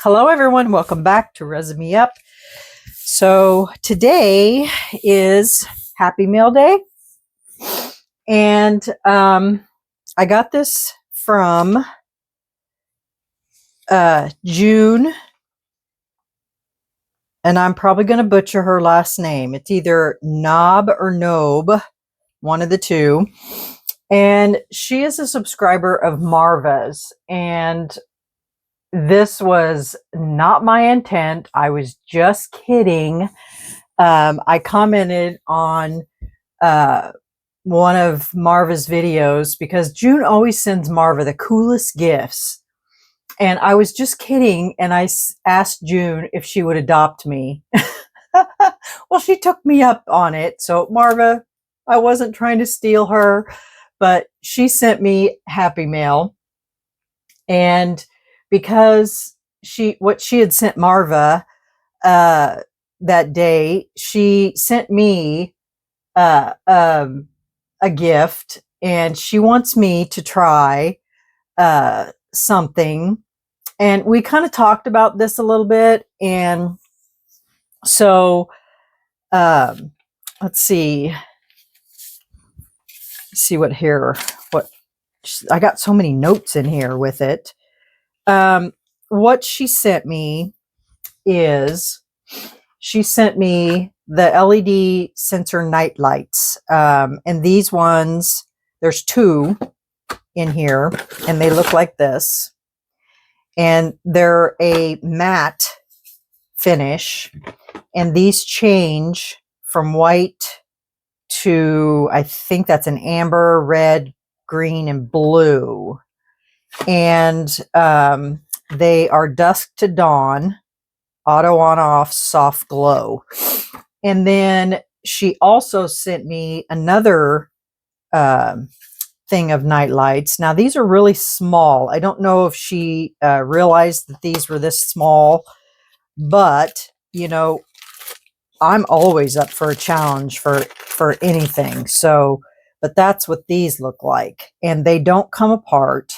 Hello everyone, welcome back to Resin Me Up. So today is Happy Mail Day, and I got this from June, and I'm probably going to butcher her last name. It's either Knob or Nobe, one of the two, and she is a subscriber of Marva's, and this was not my intent. I was just kidding. I commented on one of Marva's videos because June always sends Marva the coolest gifts. And I was just kidding. And I asked June if she would adopt me. Well, she took me up on it. So Marva, I wasn't trying to steal her, but she sent me Happy Mail. And because what she had sent Marva that day, she sent me a gift, and she wants me to try something. And we kind of talked about this a little bit, and so let's see what I got so many notes in here with it. What she sent me is, she sent me the LED sensor night lights. And these ones, there's two in here, and they look like this. And they're a matte finish. And these change from white to, I think that's an amber, red, green, and blue. And they are dusk to dawn, auto on off, soft glow. And then she also sent me another thing of night lights. Now these are really small. I don't know if she realized that these were this small, but you know, I'm always up for a challenge for anything. So, but that's what these look like, and they don't come apart.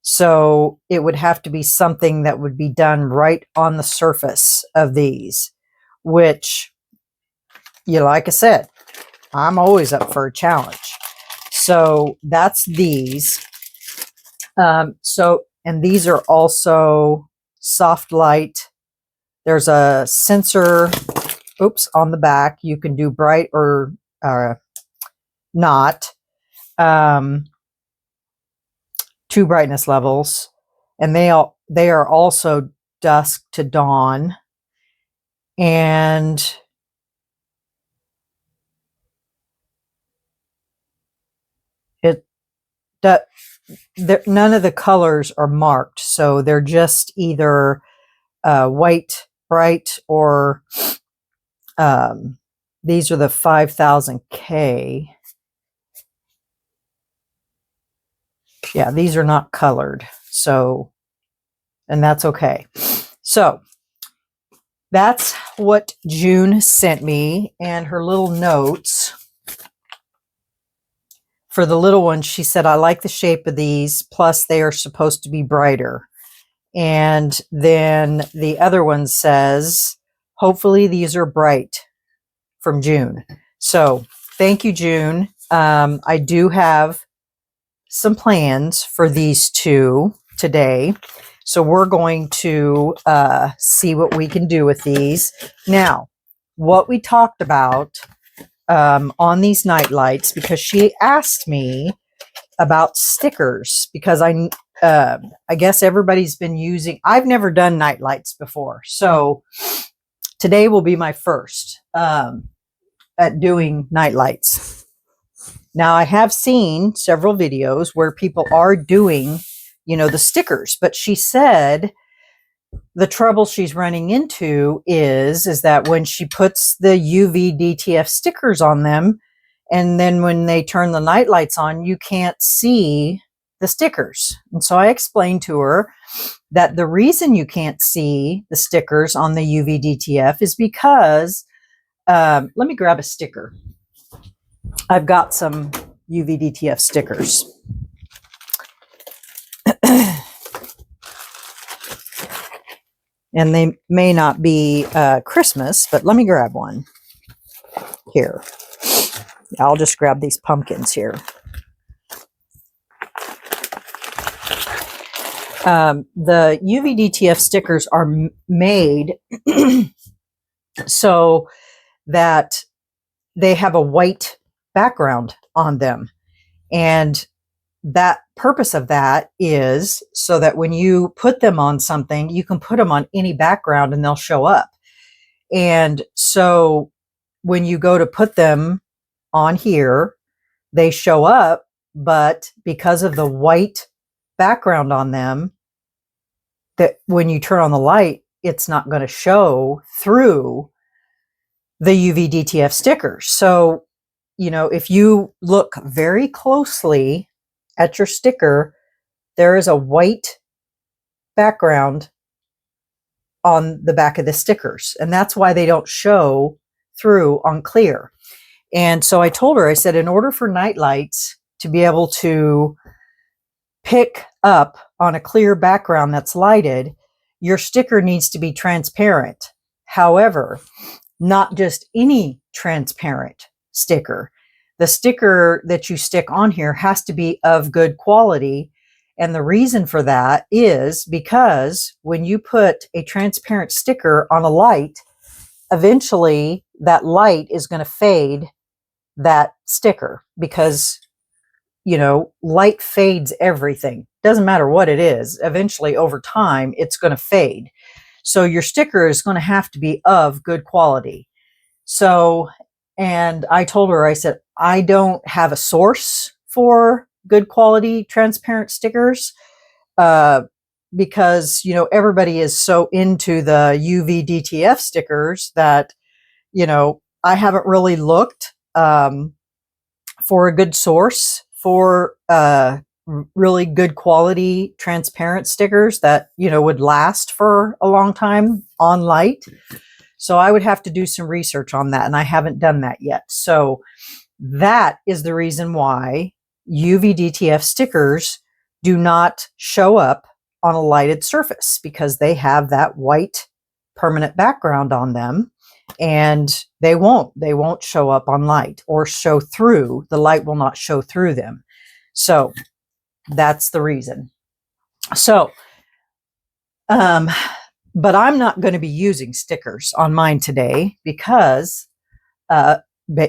So it would have to be something that would be done right on the surface of these, which, you know, like I said, I'm always up for a challenge. So that's these. And these are also soft light. There's a sensor, on the back. You can do bright or not. 2 brightness levels, and they are also dusk to dawn. And none of the colors are marked, so they're just either white bright or these are the 5000K. Yeah, these are not colored, so, and that's okay. So that's what June sent me, and her little notes. For the little one, she said, I like the shape of these, plus they are supposed to be brighter. And then the other one says, hopefully these are bright, from June. So thank you, June. I do have some plans for these two today. So we're going to see what we can do with these. Now, what we talked about on these night lights, because she asked me about stickers, because I guess everybody's been using, I've never done night lights before. So today will be my first at doing night lights. Now, I have seen several videos where people are doing, you know, the stickers, but she said the trouble she's running into is that when she puts the UV DTF stickers on them, and then when they turn the night lights on, you can't see the stickers. And so I explained to her that the reason you can't see the stickers on the UV DTF is because, let me grab a sticker. I've got some UV DTF stickers. And they may not be Christmas, but let me grab one here. I'll just grab these pumpkins here. The UV DTF stickers are made so that they have a white background on them. And that purpose of that is so that when you put them on something, you can put them on any background and they'll show up. And so when you go to put them on here, they show up, but because of the white background on them, that when you turn on the light, it's not going to show through the UV DTF stickers. So, you know, if you look very closely at your sticker, there is a white background on the back of the stickers. And that's why they don't show through on clear. And so I told her, I said, in order for nightlights to be able to pick up on a clear background that's lighted, your sticker needs to be transparent. However, not just any transparent sticker. The sticker that you stick on here has to be of good quality. And the reason for that is because when you put a transparent sticker on a light, eventually that light is going to fade that sticker because, you know, light fades everything. Doesn't matter what it is. Eventually, over time, it's going to fade. So your sticker is going to have to be of good quality. So, and I told her, I said, I don't have a source for good quality transparent stickers because, you know, everybody is so into the UV DTF stickers that, you know, I haven't really looked for a good source for really good quality transparent stickers that, you know, would last for a long time on light. So I would have to do some research on that, and I haven't done that yet. So that is the reason why UV DTF stickers do not show up on a lighted surface, because they have that white permanent background on them, and they won't show up on light or show through. The light will not show through them. So that's the reason. So, but I'm not going to be using stickers on mine today because, but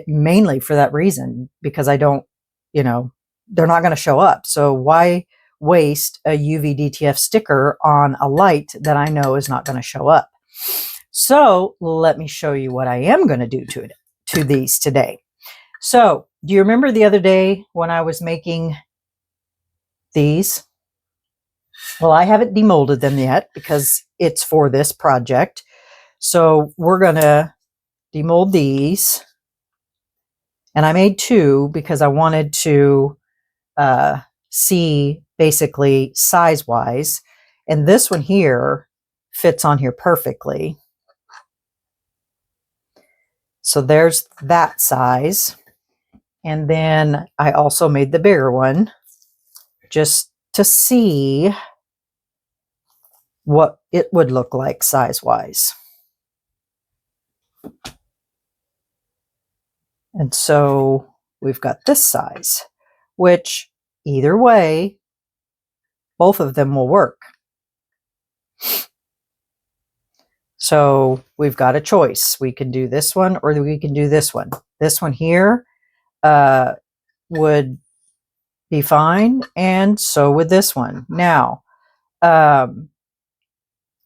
mainly for that reason, because I don't, you know, they're not going to show up. So why waste a UV DTF sticker on a light that I know is not going to show up? So let me show you what I am going to do to these today. So do you remember the other day when I was making these? Well, I haven't demolded them yet because it's for this project. So we're going to demold these. And I made two because I wanted to see basically size-wise. And this one here fits on here perfectly. So there's that size. And then I also made the bigger one just to see what it would look like size-wise. And so we've got this size, which either way, both of them will work. So we've got a choice. We can do this one or we can do this one. This one here would be fine, and so would this one. Now,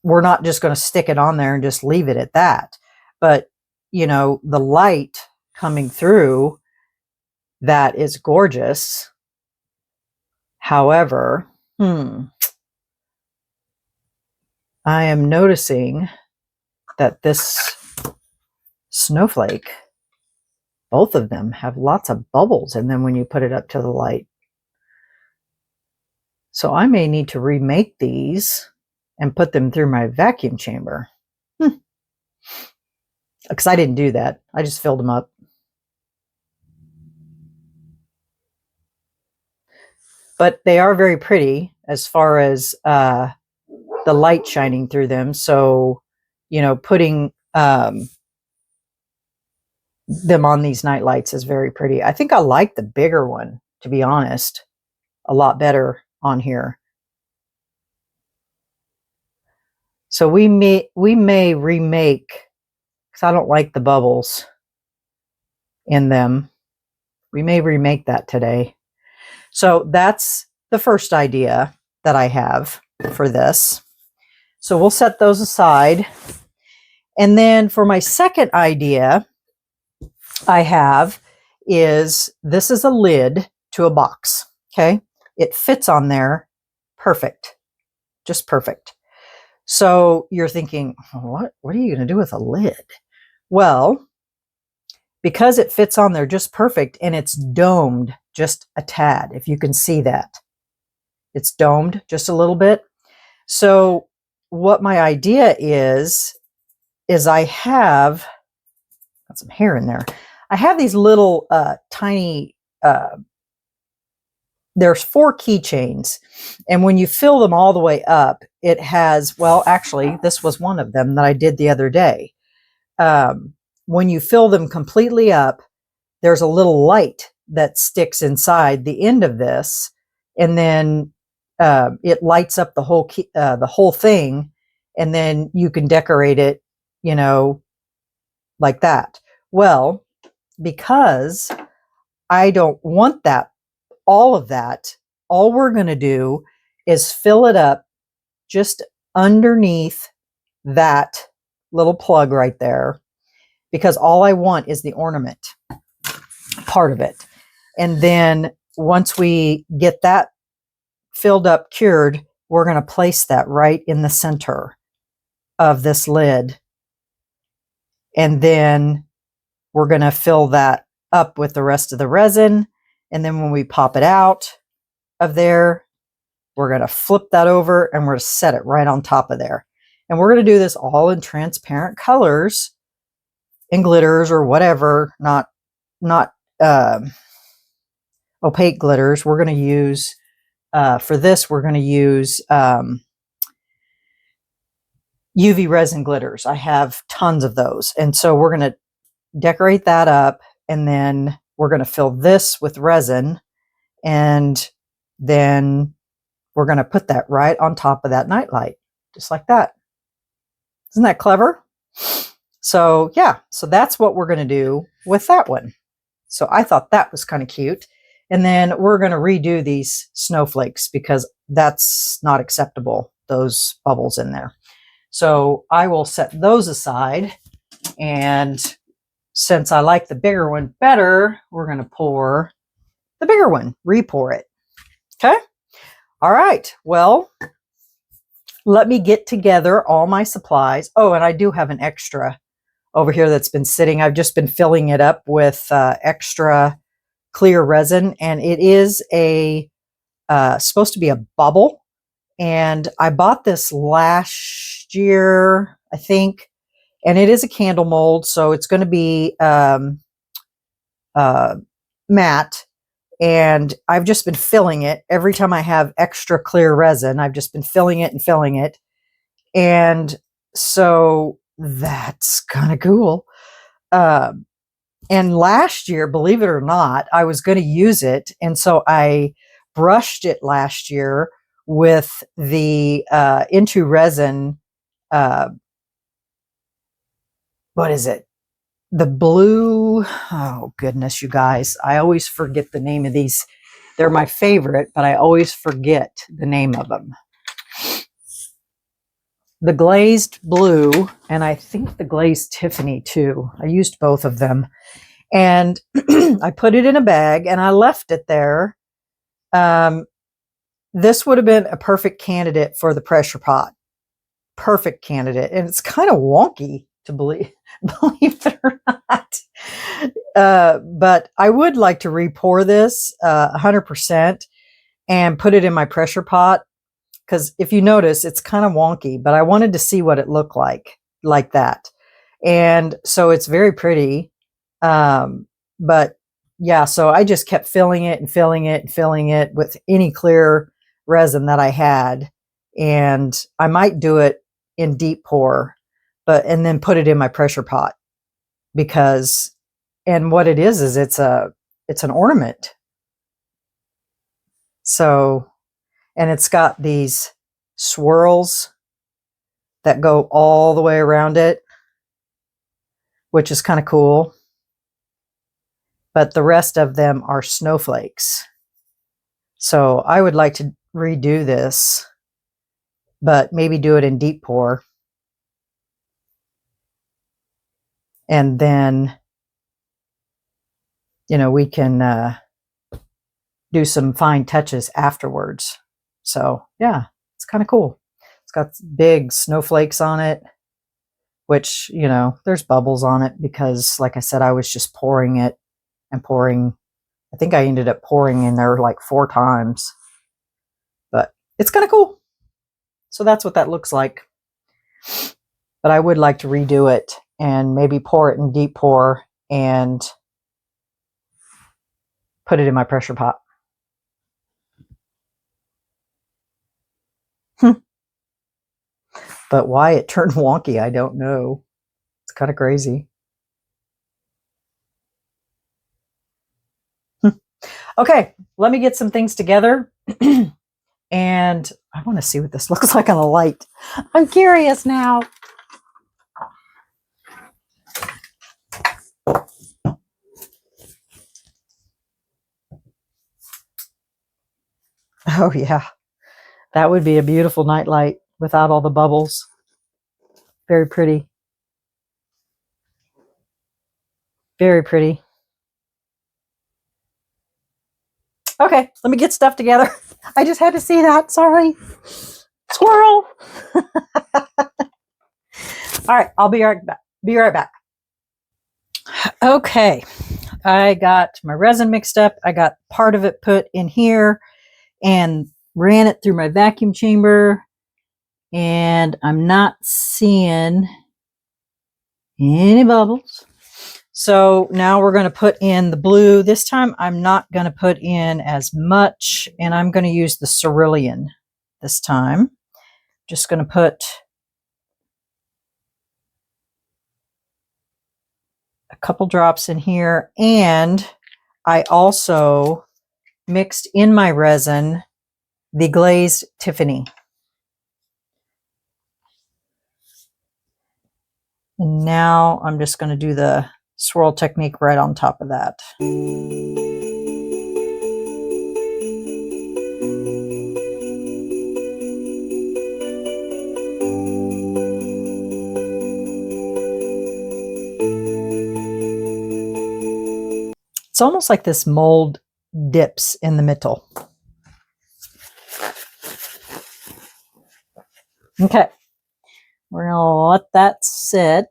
we're not just going to stick it on there and just leave it at that. But, you know, the light coming through, that is gorgeous. However, I am noticing that this snowflake, both of them have lots of bubbles in them when you put it up to the light. So I may need to remake these and put them through my vacuum chamber. Because I didn't do that. I just filled them up. But they are very pretty as far as the light shining through them. So, you know, putting them on these night lights is very pretty. I think I like the bigger one, to be honest, a lot better on here. So we may remake, because I don't like the bubbles in them. We may remake that today. So that's the first idea that I have for this. So we'll set those aside. And then for my second idea I have is, this is a lid to a box. Okay. It fits on there. Perfect. Just perfect. So you're thinking, what are you going to do with a lid? Well, because it fits on there just perfect, and it's domed just a tad, if you can see that. It's domed just a little bit. So what my idea is I have, got some hair in there. I have these little tiny, there's 4 keychains, and when you fill them all the way up, it has, well, actually, this was one of them that I did the other day. When you fill them completely up, there's a little light that sticks inside the end of this, and then it lights up the whole thing, and then you can decorate it, you know, like that. Well, because I don't want that, all of that, all we're going to do is fill it up just underneath that little plug right there, because all I want is the ornament part of it. And then once we get that filled up, cured, we're going to place that right in the center of this lid. And then we're going to fill that up with the rest of the resin. And then when we pop it out of there, we're going to flip that over and we're going to set it right on top of there. And we're going to do this all in transparent colors and glitters or whatever, not opaque glitters. We're going to use, for this, we're going to use UV resin glitters. I have tons of those. And so we're going to decorate that up, and then we're going to fill this with resin, and then we're going to put that right on top of that nightlight, just like that. Isn't that clever? So yeah, so that's what we're going to do with that one. So I thought that was kind of cute. And then we're going to redo these snowflakes because that's not acceptable, those bubbles in there. So I will set those aside, and since I like the bigger one better, we're going to pour the bigger one, re-pour it. Okay. All right. Well, let me get together all my supplies. Oh, and I do have an extra over here that's been sitting. I've just been filling it up with extra clear resin, and it is supposed to be a bubble. And I bought this last year, I think, and it is a candle mold, so it's going to be matte. And I've just been filling it every time I have extra clear resin. I've just been filling it and filling it. And so that's kind of cool. And last year, believe it or not, I was going to use it. And so I brushed it last year with the Into Resin, what is it? The blue, oh goodness, you guys, I always forget the name of these. They're my favorite, but I always forget the name of them. The glazed blue, and I think the glazed Tiffany too. I used both of them. And I put it in a bag and I left it there. This would have been a perfect candidate for the pressure pot. Perfect candidate. And it's kind of wonky to believe it or not. But I would like to re-pour this 100% and put it in my pressure pot, because if you notice, it's kind of wonky, but I wanted to see what it looked like that. And so it's very pretty. But yeah, so I just kept filling it and filling it and filling it with any clear resin that I had. And I might do it in deep pour, and then put it in my pressure pot, because, and what it is it's an ornament. So, and it's got these swirls that go all the way around it, which is kind of cool. But the rest of them are snowflakes. So I would like to redo this, but maybe do it in deep pour. And then, we can do some fine touches afterwards. So yeah, it's kind of cool. It's got big snowflakes on it, which, there's bubbles on it because, like I said, I was just pouring it and pouring. I think I ended up pouring in there like 4 times, but it's kind of cool. So that's what that looks like. But I would like to redo it and maybe pour it in deep pour and put it in my pressure pot. But why it turned wonky, I don't know. It's kind of crazy. Okay, let me get some things together. And I want to see what this looks like on a light. I'm curious now. Oh yeah, that would be a beautiful nightlight without all the bubbles. Very pretty. Very pretty. Okay, let me get stuff together. I just had to see that. Sorry. Squirrel. All right, I'll be right back. Okay, I got my resin mixed up. I got part of it put in here and ran it through my vacuum chamber, and I'm not seeing any bubbles. So now we're going to put in the blue. This time I'm not going to put in as much, and I'm going to use the cerulean this time. Just going to put a couple drops in here, and I also mixed in my resin the glazed Tiffany. And now I'm just going to do the swirl technique right on top of that. It's almost like this mold dips in the middle. Okay, we're going to let that sit.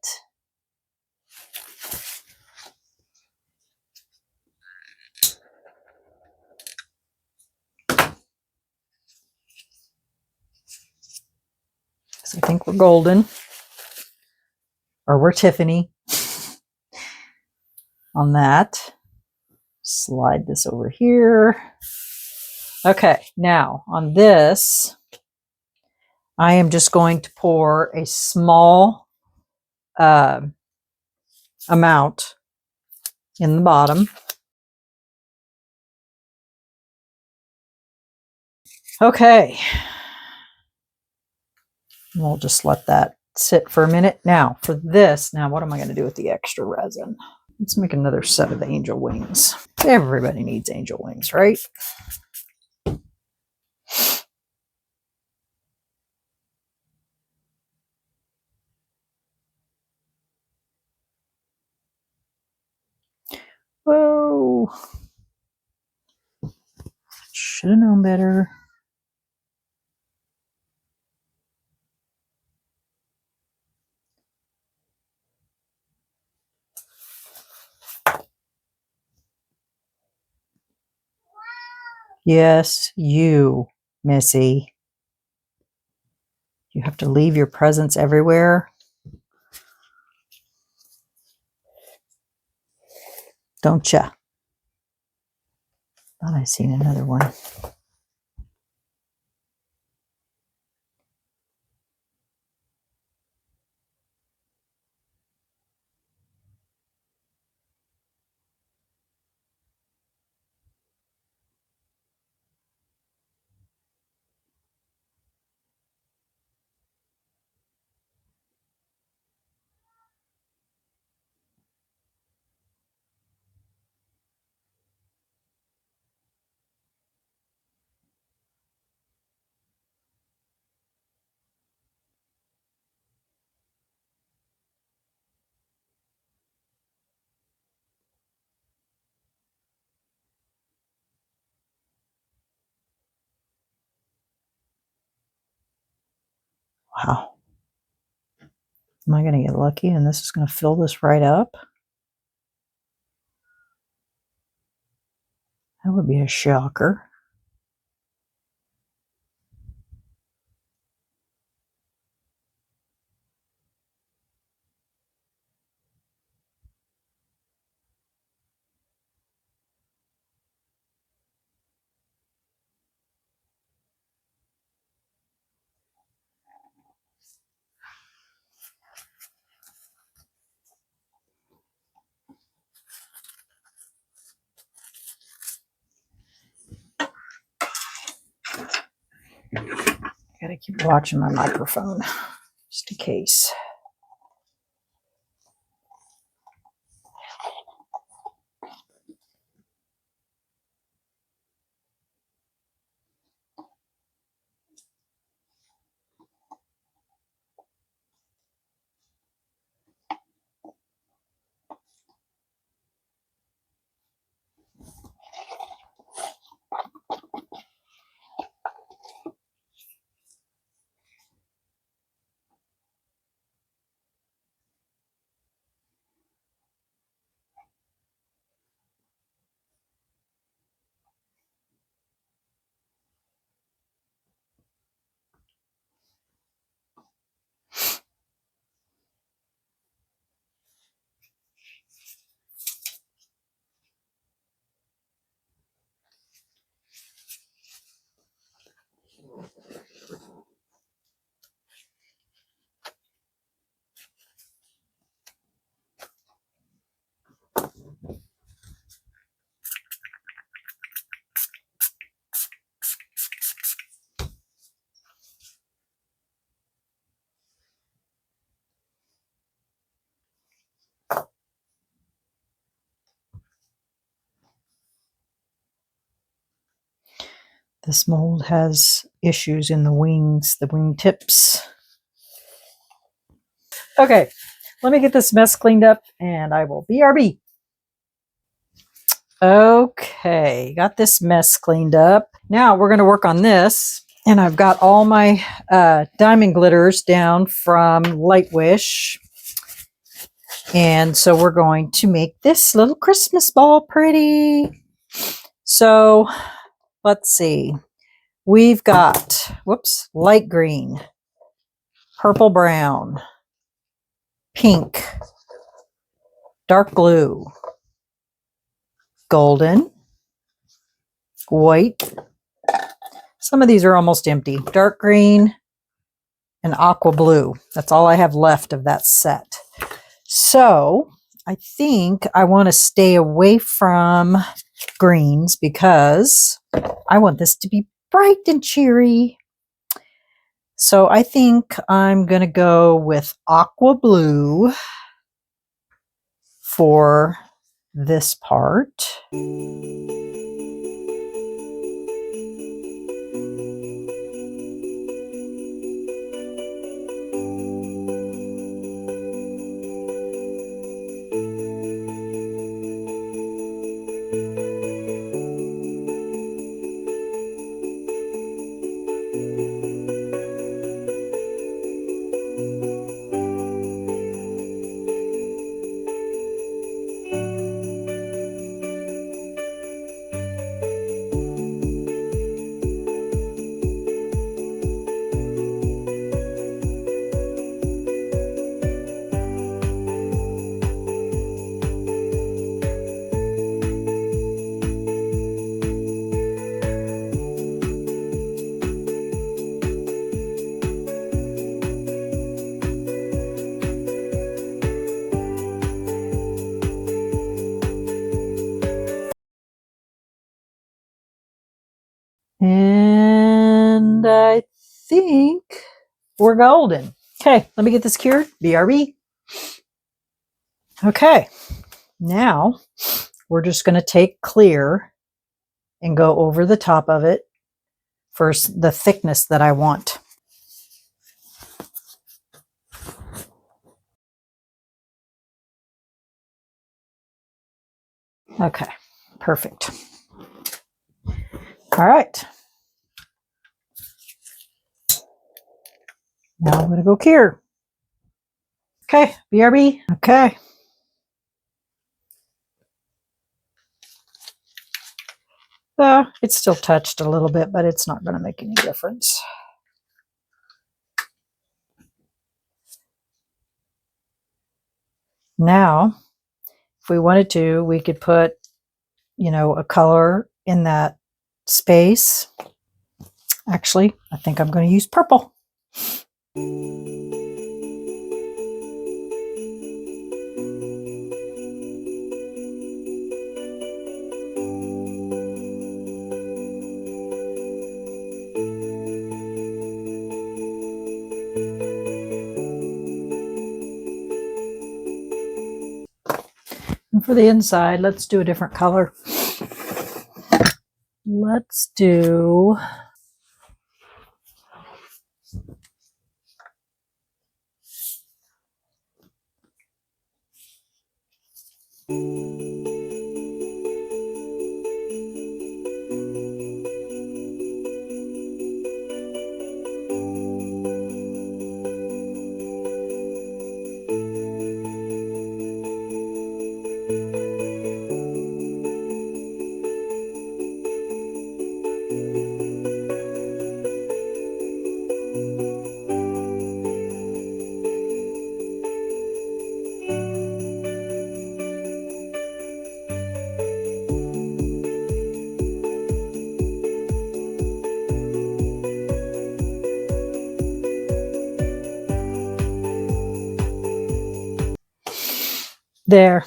So I think we're golden, or we're Tiffany on that. Slide this over here. Okay, now on this, I am just going to pour a small amount in the bottom. Okay, we'll just let that sit for a minute. Now for this, what am I going to do with the extra resin? Let's make another set of angel wings. Everybody needs angel wings, right? Whoa. Should have known better. Yes, you, Missy. You have to leave your presents everywhere. Don't ya? Thought I seen another one. Wow. Am I going to get lucky and this is going to fill this right up? That would be a shocker. Gotta keep watching my microphone, just in case. This mold has issues in the wings, the wing tips. Okay, let me get this mess cleaned up and I will BRB. Okay, got this mess cleaned up. Now we're going to work on this. And I've got all my diamond glitters down from Light Wish. And so we're going to make this little Christmas ball pretty. So let's see. We've got, whoops, light green, purple brown, pink, dark blue, golden, white. Some of these are almost empty. Dark green and aqua blue. That's all I have left of that set. So I think I want to stay away from greens because I want this to be bright and cheery. So I think I'm going to go with aqua blue for this part. And I think we're golden. Okay, let me get this cured. BRB. Okay, now we're just going to take clear and go over the top of it for the thickness that I want. Okay, perfect. All right. Now I'm going to go cure. Okay, BRB. Okay. It's still touched a little bit, but it's not going to make any difference. Now, if we wanted to, we could put, you know, a color in that space. Actually, I think I'm going to use purple. And for the inside, let's do a different color. Let's do there.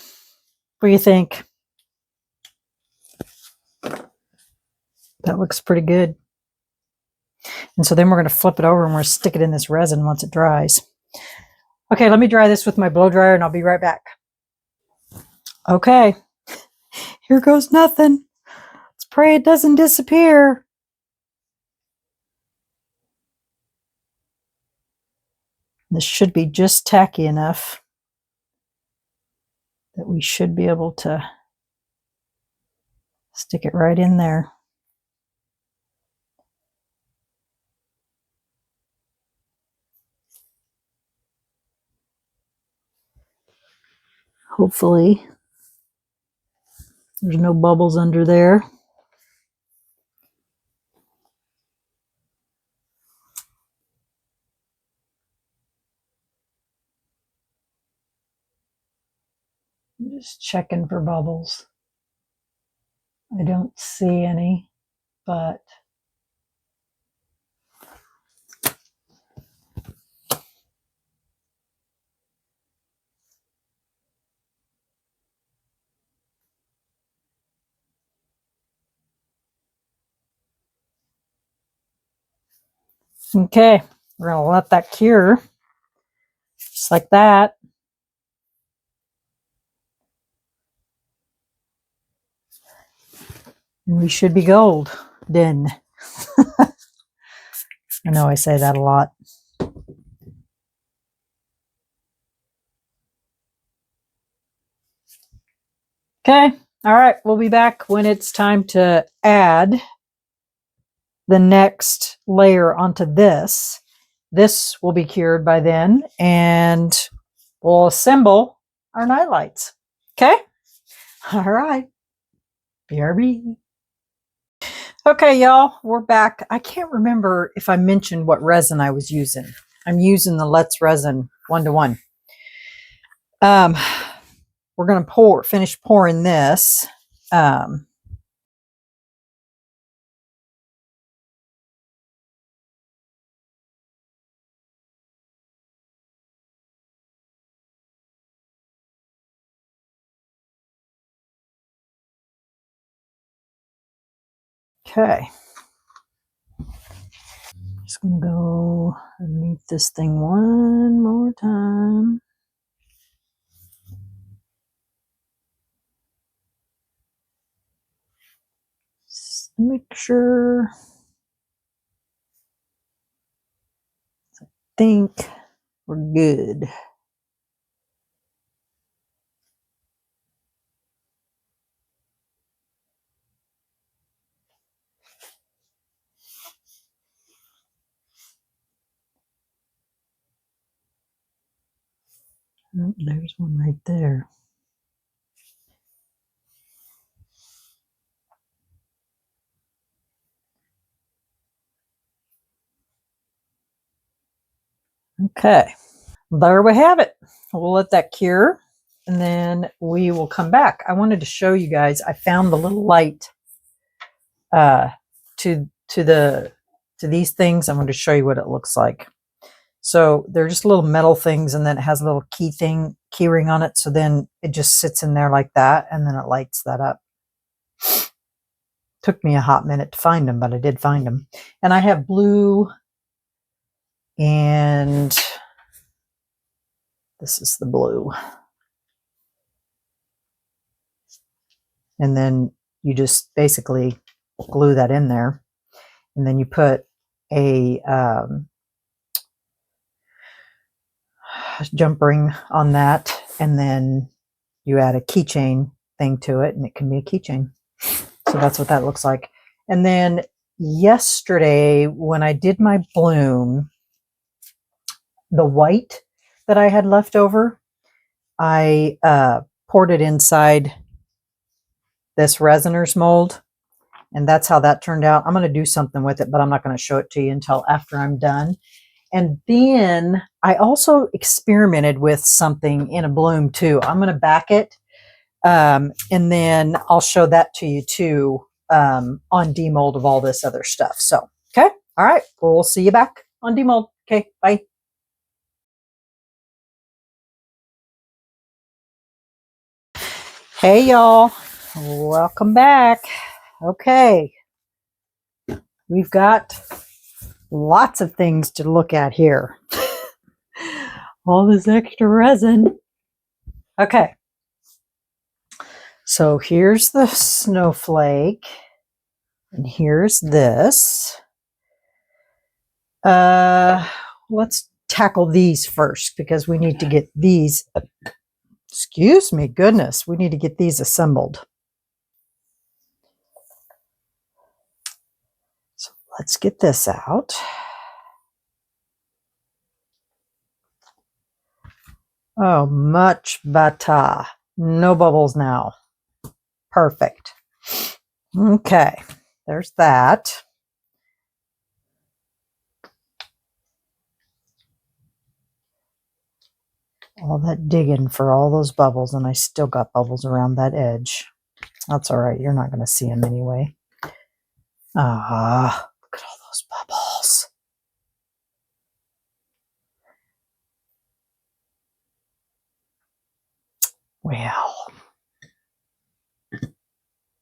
What do you think? That looks pretty good. And so then we're going to flip it over and we're going to stick it in this resin once it dries. Okay, let me dry this with my blow dryer and I'll be right back. Okay, here goes nothing. Let's pray it doesn't disappear. This should be just tacky enough that we should be able to stick it right in there. Hopefully there's no bubbles under there. I'm just checking for bubbles. I don't see any, but okay, we're going to let that cure just like that. And we should be golden. I know I say that a lot. Okay, all right, we'll be back when it's time to add the next layer onto this. This will be cured by then, and we'll assemble our nightlights. Okay? All right. BRB. Okay, y'all, we're back. I can't remember if I mentioned what resin I was using. I'm using the Let's Resin 1-to-1. We're going to finish pouring this. Okay. Just gonna go underneath this thing one more time. Just make sure. I think we're good. Oh, there's one right there. Okay, there we have it. We'll let that cure and then we will come back. I wanted to show you guys, I found the little light to these things. I'm going to show you what it looks like. So they're just little metal things, and then it has a little key ring on it. So then it just sits in there like that, and then it lights that up. Took me a hot minute to find them, but I did find them. And I have blue, and this is the blue. And then you just basically glue that in there, and then you put a jump ring on that, and then you add a keychain thing to it, and it can be a keychain. So that's what that looks like. And then yesterday when I did my bloom, the white that I had left over, I poured it inside this resiner's mold, and that's how that turned out. I'm going to do something with it, but I'm not going to show it to you until after I'm done. And then I also experimented with something in a bloom too. I'm going to back it, and then I'll show that to you too on demold of all this other stuff. So, okay. All right. Well, we'll see you back on demold. Okay. Bye. Hey, y'all. Welcome back. Okay. We've got lots of things to look at here. All this extra resin. Okay. So here's the snowflake. And here's this. Let's tackle these first because we need to get these, excuse me, goodness, we need to get these assembled. So let's get this out. Oh, much better. No bubbles now. Perfect. Okay, there's that. All that digging for all those bubbles, and I still got bubbles around that edge. That's all right. You're not going to see them anyway. Ah, look at all those bubbles. Well,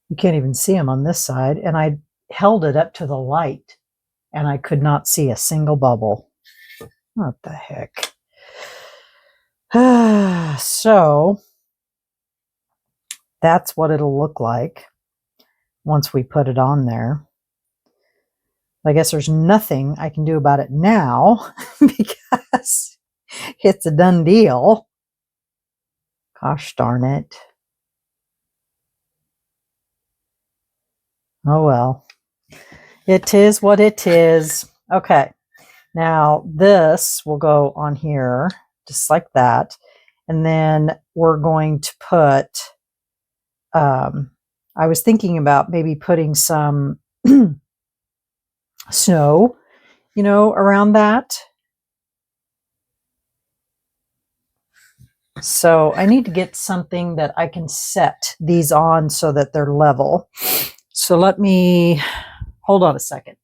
you can't even see them on this side, and I held it up to the light, and I could not see a single bubble. What the heck? So that's what it'll look like once we put it on there. I guess there's nothing I can do about it now because it's a done deal. Gosh darn it. Oh well. It is what it is. Okay. Now this will go on here just like that. And then we're going to put, I was thinking about maybe putting some snow, you know, around that. So I need to get something that I can set these on so that they're level. So let me, hold on a second.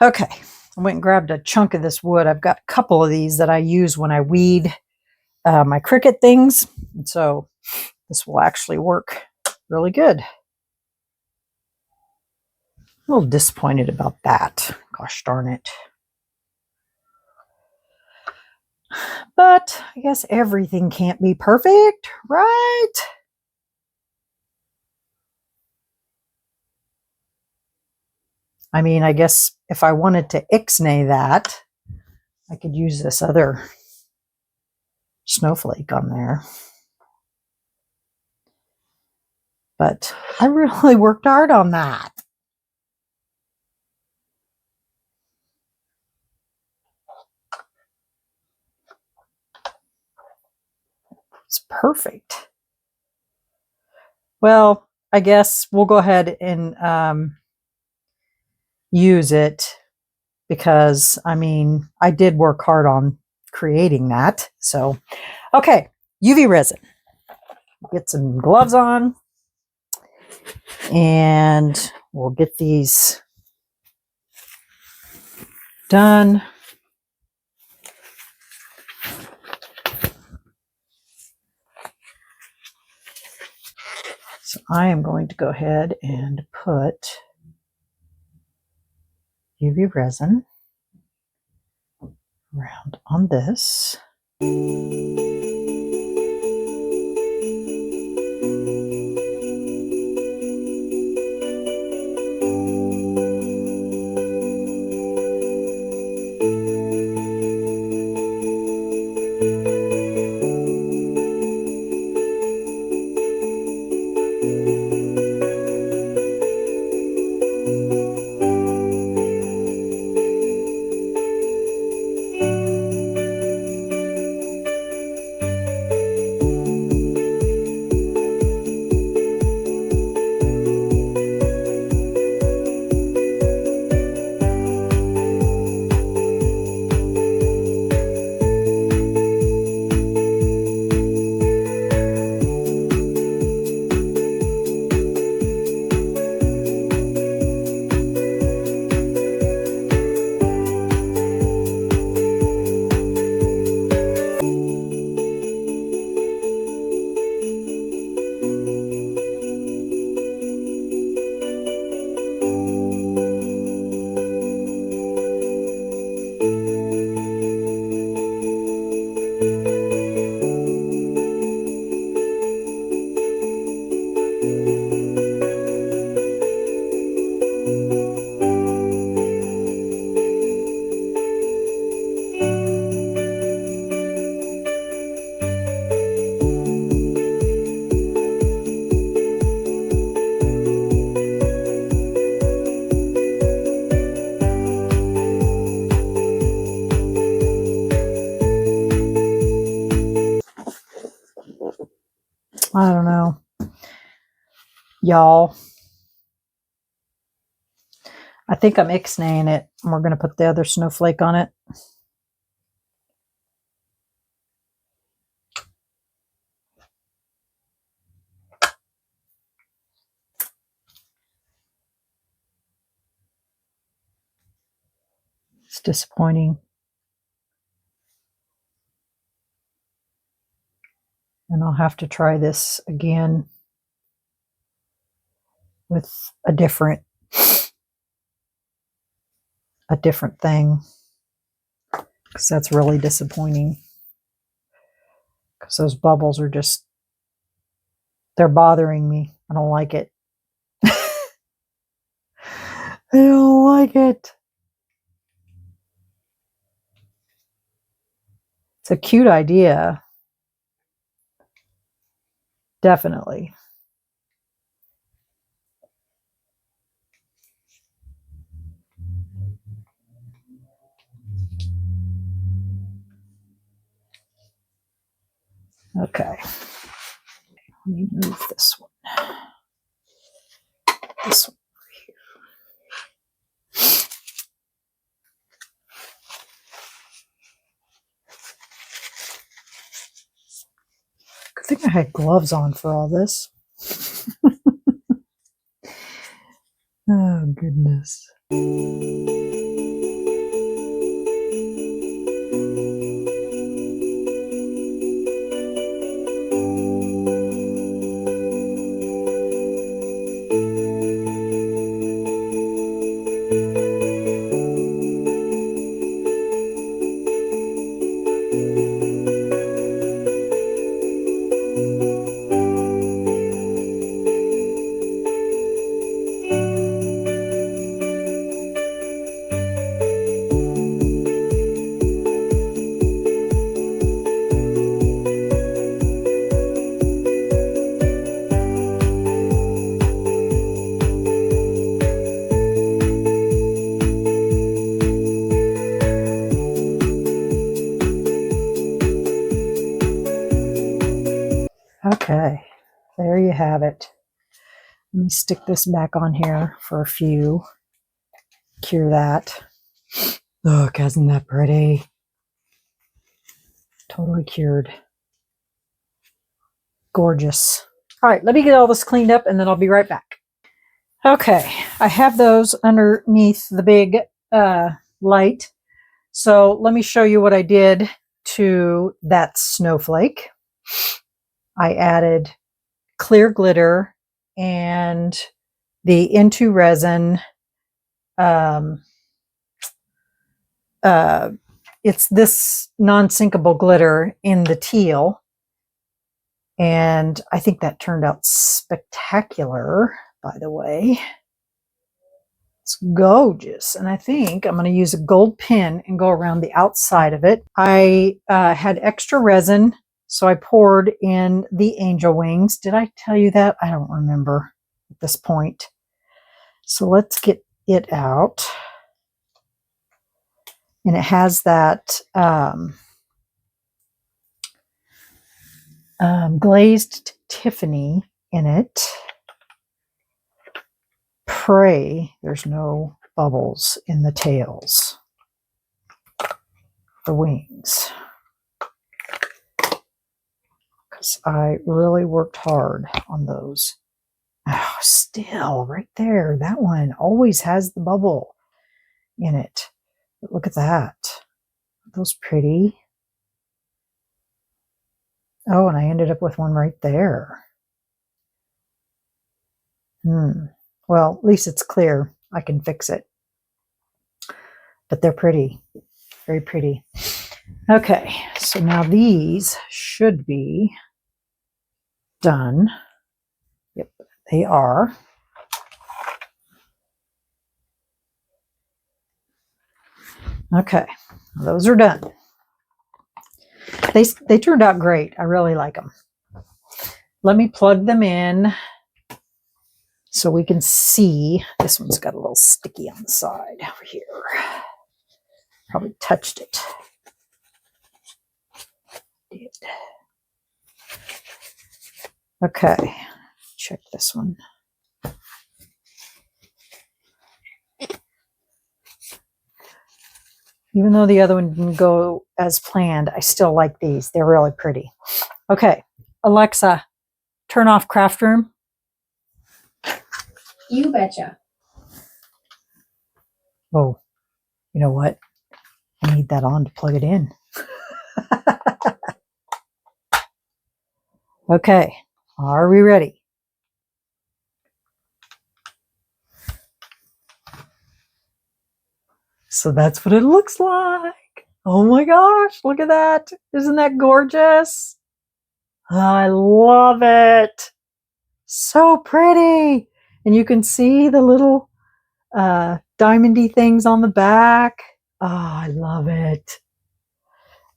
Okay, I went and grabbed a chunk of this wood. I've got a couple of these that I use when I weed my cricket things. And so this will actually work really good. A little disappointed about that. Gosh darn it. But I guess everything can't be perfect, right? I mean, I guess if I wanted to ixnay that, I could use this other snowflake on there. But I really worked hard on that. It's perfect. Well, I guess we'll go ahead and use it because, I mean, I did work hard on creating that. So, okay, UV resin. Get some gloves on and we'll get these done. So I am going to go ahead and put UV resin around on this. I don't know, y'all. I think I'm ixnaying it, and we're going to put the other snowflake on it. It's disappointing. And I'll have to try this again with a different thing, because that's really disappointing, because those bubbles are just, they're bothering me. I don't like it. I don't like it. It's a cute idea. Definitely. Okay. Let me move this one. This one over here. Good thing I had gloves on for all this. Oh, goodness. Okay, there you have it. Let me stick this back on here for a few. Cure that. Look, isn't that pretty? Totally cured. Gorgeous. All right, let me get all this cleaned up and then I'll be right back. Okay, I have those underneath the big light. So let me show you what I did to that snowflake. I added clear glitter and the Into Resin. It's this non-sinkable glitter in the teal. And I think that turned out spectacular, by the way. It's gorgeous. And I think I'm going to use a gold pin and go around the outside of it. I had extra resin, so I poured in the angel wings. Did I tell you that? I don't remember at this point. So let's get it out. And it has that glazed Tiffany in it. Pray there's no bubbles in the tails, the wings, because I really worked hard on those. Oh, still right there, that one always has the bubble in it. But look at that. Aren't those pretty? Oh, and I ended up with one right there. Well, at least it's clear. I can fix it. But they're pretty. Very pretty. Okay, so now these should be done. Yep, they are. Okay, those are done. They turned out great. I really like them. Let me plug them in so we can see. This one's got a little sticky on the side over here. Probably touched it. Did. Okay, check this one. Even though the other one didn't go as planned, I still like these. They're really pretty. Okay, Alexa, turn off craft room. You betcha. Oh, you know what? I need that on to plug it in. Okay, are we ready? So that's what it looks like. Oh my gosh, look at that. Isn't that gorgeous? I love it. So pretty. And you can see the little diamondy things on the back. Oh, I love it.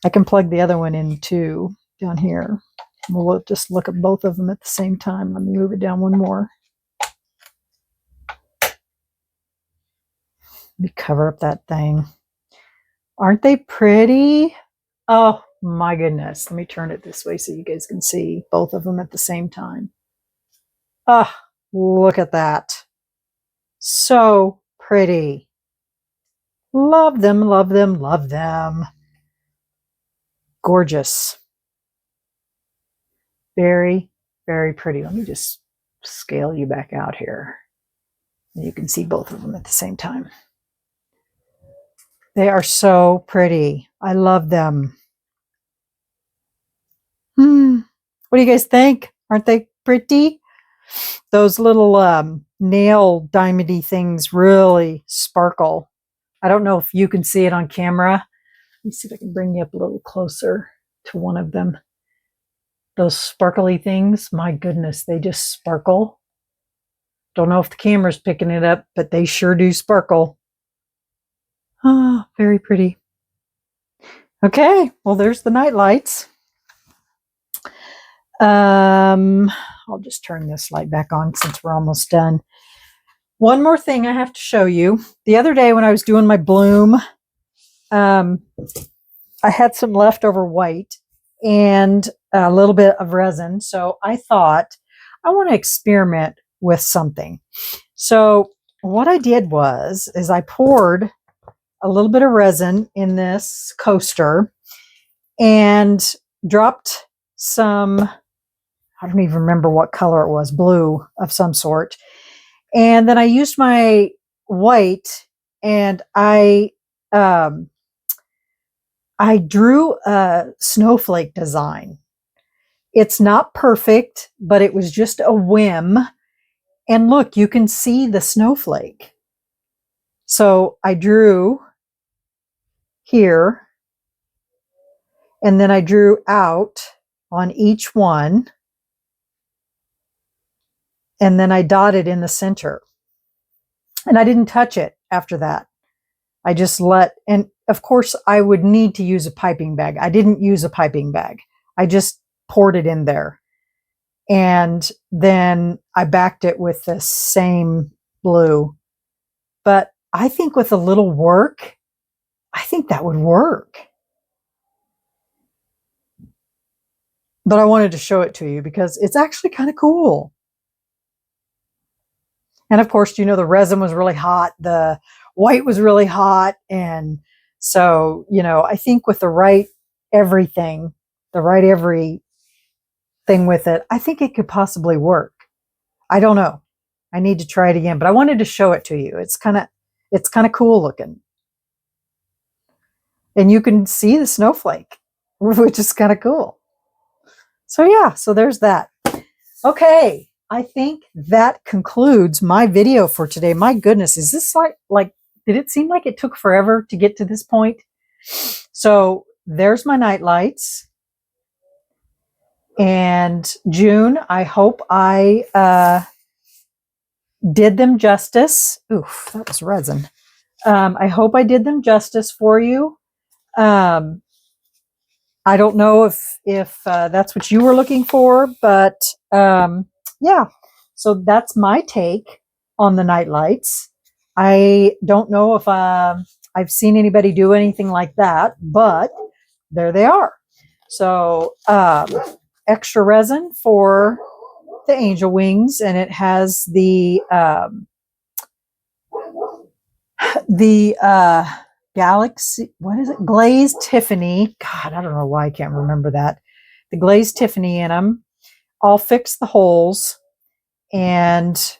I can plug the other one in too down here. We'll just look at both of them at the same time. Let me move it down one more. Let me cover up that thing. Aren't they pretty? Oh my goodness. Let me turn it this way so you guys can see both of them at the same time. Oh, look at that. So pretty. Love them, love them, love them. Gorgeous. Very, very pretty. Let me just scale you back out here. You can see both of them at the same time. They are so pretty. I love them. What do you guys think? Aren't they pretty? Those little nail diamondy things really sparkle. I don't know if you can see it on camera. Let me see if I can bring you up a little closer to one of them. Those sparkly things, my goodness, they just sparkle. Don't know if the camera's picking it up, but they sure do sparkle. Oh, very pretty. Okay, well, there's the night lights. I'll just turn this light back on since we're almost done. One more thing I have to show you. The other day when I was doing my bloom, I had some leftover white and a little bit of resin. So I thought I want to experiment with something. So what I did is I poured a little bit of resin in this coaster and dropped some, I don't even remember what color it was, blue of some sort. And then I used my white and I drew a snowflake design. It's not perfect, but it was just a whim. And look, you can see the snowflake. So I drew here, and then I drew out on each one, and then I dotted in the center. And I didn't touch it after that. I just and of course I would need to use a piping bag. I didn't use a piping bag. I just poured it in there. And then I backed it with the same blue. But I think with a little work, I think that would work. But I wanted to show it to you because it's actually kind of cool. And of course, you know, the resin was really hot. The white was really hot. And so, you know, I think with the right everything with it, I think it could possibly work. I don't know. I need to try it again, but I wanted to show it to you. It's kind of cool looking. And you can see the snowflake, which is kind of cool. So yeah, so there's that. Okay, I think that concludes my video for today. My goodness, is this like did it seem like it took forever to get to this point? So there's my night lights. And June, I hope I did them justice. Oof, that was resin. I hope I did them justice for you. I don't know if that's what you were looking for, but yeah. So that's my take on the night lights. I don't know if I've seen anybody do anything like that, but there they are. So extra resin for the angel wings, and it has the Galaxy, what is it? Glazed Tiffany. God, I don't know why I can't remember that. The glazed Tiffany in them. I'll fix the holes and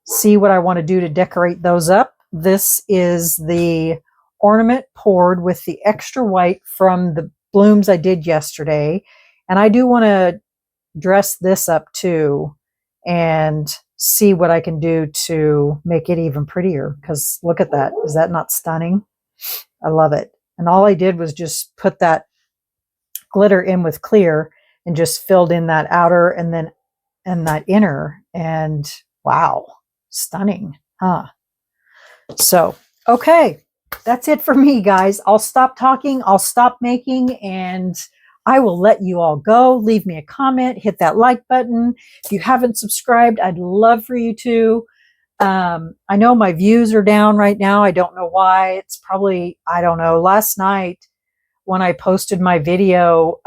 see what I want to do to decorate those up. This is the ornament poured with the extra white from the blooms I did yesterday. And I do want to dress this up too and see what I can do to make it even prettier, because look at that. Is that not stunning? I love it. And all I did was just put that glitter in with clear and just filled in that outer and that inner, and wow, stunning, huh? So, okay, that's it for me, guys. I'll stop talking, I'll stop making, and I will let you all go. Leave me a comment, hit that like button. If you haven't subscribed, I'd love for you to. I know my views are down right now. I don't know why. It's probably, I don't know. Last night when I posted my video,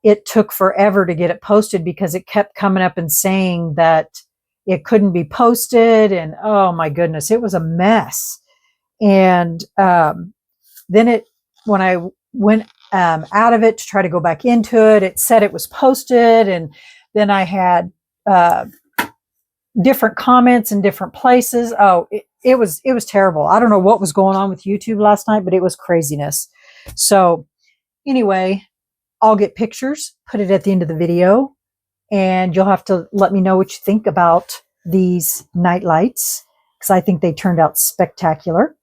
it took forever to get it posted because it kept coming up and saying that it couldn't be posted. And oh my goodness, it was a mess. And then when I went out of it to try to go back into it, it said it was posted. And then I had different comments in different places. Oh, it was terrible. I don't know what was going on with YouTube last night, but it was craziness. So anyway, I'll get pictures, put it at the end of the video, and you'll have to let me know what you think about these night lights, because I think they turned out spectacular.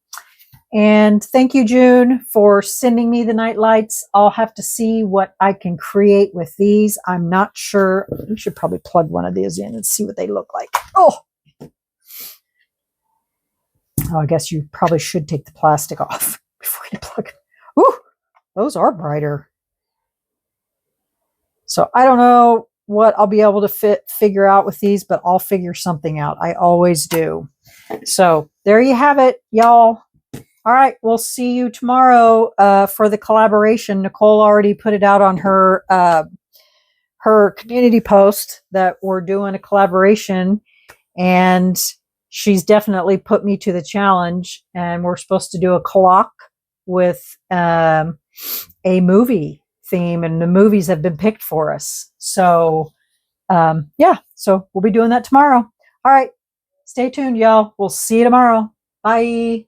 And thank you, June, for sending me the night lights. I'll have to see what I can create with these. I'm not sure. We should probably plug one of these in and see what they look like. Oh, I guess you probably should take the plastic off before you plug it. Ooh, those are brighter. So I don't know what I'll be able to figure out with these, but I'll figure something out. I always do. So there you have it, y'all. All right, we'll see you tomorrow for the collaboration. Nicole already put it out on her her community post that we're doing a collaboration, and she's definitely put me to the challenge. And we're supposed to do a clock with a movie theme, and the movies have been picked for us. So yeah, so we'll be doing that tomorrow. All right, stay tuned, y'all. We'll see you tomorrow. Bye.